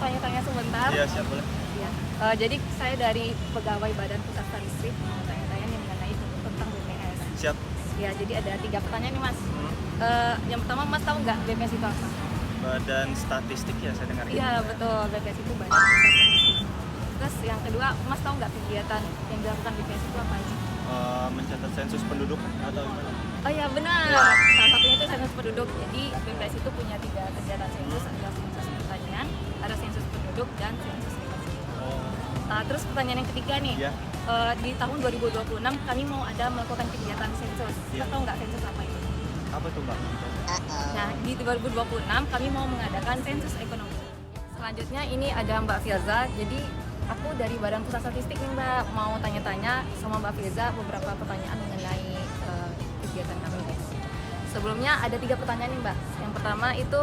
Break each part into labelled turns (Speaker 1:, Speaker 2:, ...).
Speaker 1: tanya-tanya sebentar?
Speaker 2: Iya, siap, boleh.
Speaker 1: Iya. Jadi saya dari pegawai Badan Pusat Statistik mau tanya-tanya nih mengenai tentang BPS.
Speaker 2: Siap.
Speaker 1: Ya, jadi ada 3 pertanyaan nih Mas.
Speaker 2: Hmm.
Speaker 1: Yang pertama Mas tahu nggak BPS itu apa?
Speaker 2: Badan statistik ya saya dengar.
Speaker 1: Iya betul, BPS itu Badan Pusat Statistik. Terus yang kedua Mas tahu nggak kegiatan yang dilakukan BPS itu apa aja?
Speaker 2: Mencatat sensus penduduk atau gimana?
Speaker 1: Oh iya benar,
Speaker 2: Ya.
Speaker 1: salah satunya itu sensus penduduk. Jadi BPS itu punya 3 kegiatan sensus, ada sensus pertanian, ada sensus penduduk, dan sensus ekonomi.
Speaker 2: Oh,
Speaker 1: Terus pertanyaan yang ketiga nih,
Speaker 2: iya.
Speaker 1: di tahun 2026 kami mau ada melakukan kegiatan sensus.
Speaker 2: Iya.
Speaker 1: Tahu nggak sensus apa itu?
Speaker 2: Apa tuh, Mbak?
Speaker 1: Nah, di 2026 kami mau mengadakan sensus ekonomi. Selanjutnya ini ada Mbak Firza. Jadi aku dari Badan Pusat Statistik nih Mbak, mau tanya-tanya sama Mbak Firza beberapa pertanyaan mengenai kegiatan kami. Sebelumnya ada 3 pertanyaan nih Mbak. Yang pertama itu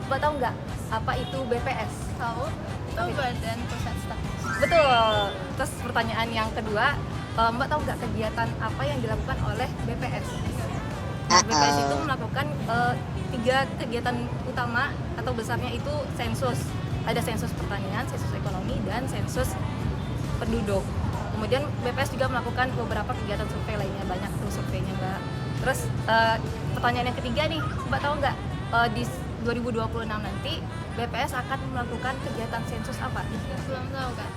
Speaker 1: Mbak tahu nggak apa itu BPS?
Speaker 3: Tahu, itu Badan Pusat Statistik.
Speaker 1: Betul. Terus pertanyaan yang kedua, Mbak tahu nggak kegiatan apa yang dilakukan oleh BPS? Nah, BPS itu melakukan 3 kegiatan utama atau besarnya itu sensus. Ada sensus pertanian, sensus ekonomi, dan sensus penduduk. Kemudian BPS juga melakukan beberapa kegiatan survei lainnya, banyak tuh surveinya Mbak. Terus pertanyaan yang ketiga nih, Mbak tahu nggak di 2026 nanti BPS akan melakukan kegiatan sensus apa?
Speaker 3: Belum tahu kan?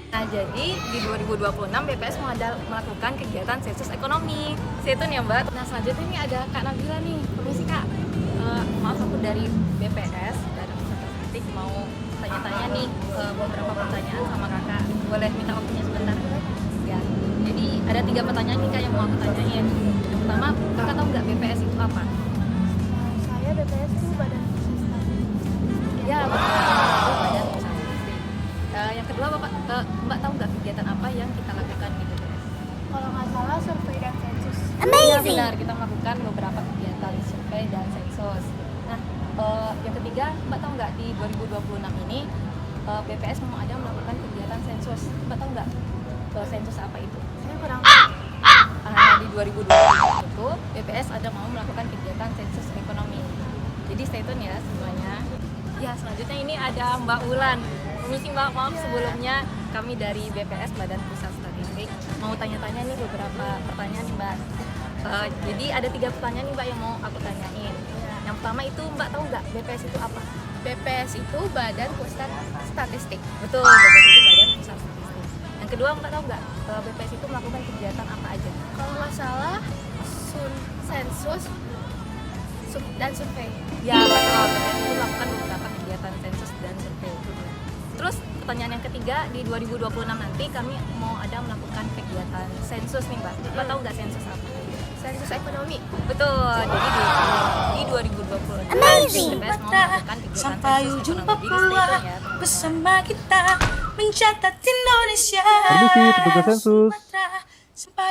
Speaker 1: Nah, jadi di 2026 BPS mau ada melakukan kegiatan sensus ekonomi. Stay tune ya Mbak. Nah, selanjutnya ini ada Kak Nabila nih. Permisi Kak. Maaf aku dari BPS, dari Pusat Statistik mau tanya-tanya nih beberapa pertanyaan sama Kakak. Boleh minta waktunya sebentar? Ya. Jadi ada 3 pertanyaan nih Kak yang mau aku tanyain. Yang pertama, Kakak tahu nggak BPS itu apa?
Speaker 3: Saya BPS itu Badan Pusat Statistik.
Speaker 1: Ya, betul. Itu Badan Pusat Statistik. Yang kedua, Mbak tahu nggak kegiatan apa yang kita lakukan di BPS?
Speaker 3: Kalau nggak salah survei dan sensus.
Speaker 1: Ya, benar, kita melakukan beberapa kegiatan survei dan sensus. Nah, yang ketiga, Mbak tahu nggak di 2026 ini BPS mau ada melakukan kegiatan sensus. Mbak tahu nggak sensus apa itu?
Speaker 3: Saya kurang tahu.
Speaker 1: Di 2026 itu BPS ada mau melakukan kegiatan sensus ekonomi. Jadi stay tune ya semuanya. Ya, selanjutnya ini ada Mbak Ulan. Permisi Mbak, maaf sebelumnya kami dari BPS Badan Pusat Statistik mau tanya-tanya nih beberapa pertanyaan nih Mbak. Jadi ada 3 pertanyaan nih Mbak yang mau aku tanyain. Yang pertama itu Mbak tahu nggak BPS itu apa?
Speaker 3: BPS itu Badan Pusat Statistik.
Speaker 1: Betul, BPS itu Badan Pusat Statistik. Yang kedua Mbak tahu nggak BPS itu melakukan kegiatan apa aja?
Speaker 3: Kalau nggak salah sensus dan survei.
Speaker 1: Ya betul, BPS itu melakukan beberapa kegiatan sensus dan survei. Terus pertanyaan yang ketiga, di 2026 nanti kami mau ada melakukan kegiatan sensus nih Mbak. Mbak tahu nggak sensus apa?
Speaker 3: Sensus ekonomi.
Speaker 1: Betul, jadi di 2026
Speaker 4: Amazing.
Speaker 1: BPS mau melakukan kegiatan
Speaker 4: Sampai
Speaker 1: sensus
Speaker 4: ujung
Speaker 1: ekonomi. Jadi stay
Speaker 4: Papua
Speaker 1: tune ya.
Speaker 4: bersama kita mencatat Indonesia.
Speaker 5: Permisi, petugas sensus.
Speaker 4: Sumatera sampai